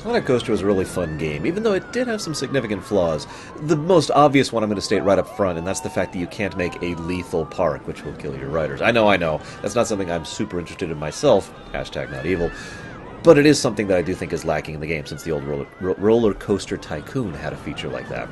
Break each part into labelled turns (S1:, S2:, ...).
S1: Planet Coaster was a really fun game, even though it did have some significant flaws. The most obvious one I'm going to state right up front, and that's the fact that you can't make a lethal park, which will kill your riders. I know. That's not something I'm super interested in myself. Hashtag not evil. But it is something that I do think is lacking in the game, since the old Roller Coaster Tycoon had a feature like that.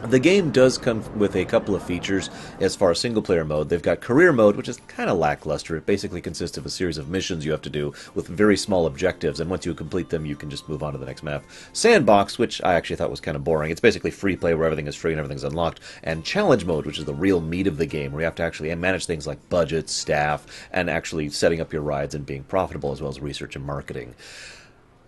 S1: The game does come with a couple of features as far as single-player mode. They've got career mode, which is kind of lackluster. It basically consists of a series of missions you have to do with very small objectives, and once you complete them, you can just move on to the next map. Sandbox, which I actually thought was kind of boring. It's basically free play where everything is free and everything's unlocked. And challenge mode, which is the real meat of the game, where you have to actually manage things like budgets, staff, and actually setting up your rides and being profitable, as well as research and marketing.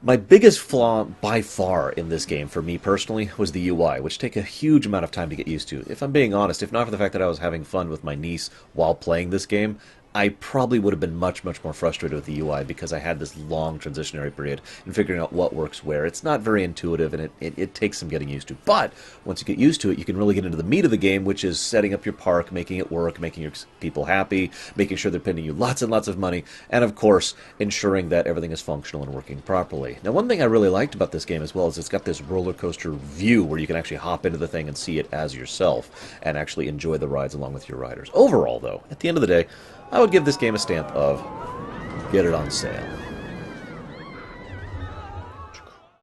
S1: My biggest flaw, by far, in this game, for me personally, was the UI, which take a huge amount of time to get used to. If I'm being honest, if not for the fact that I was having fun with my niece while playing this game, I probably would have been much, much more frustrated with the UI because I had this long transitionary period in figuring out what works where. It's not very intuitive, and it takes some getting used to. But once you get used to it, you can really get into the meat of the game, which is setting up your park, making it work, making your people happy, making sure they're paying you lots and lots of money, and of course, ensuring that everything is functional and working properly. Now, one thing I really liked about this game as well is it's got this roller coaster view where you can actually hop into the thing and see it as yourself and actually enjoy the rides along with your riders. Overall, though, at the end of the day, I would give this game a stamp of get it on sale.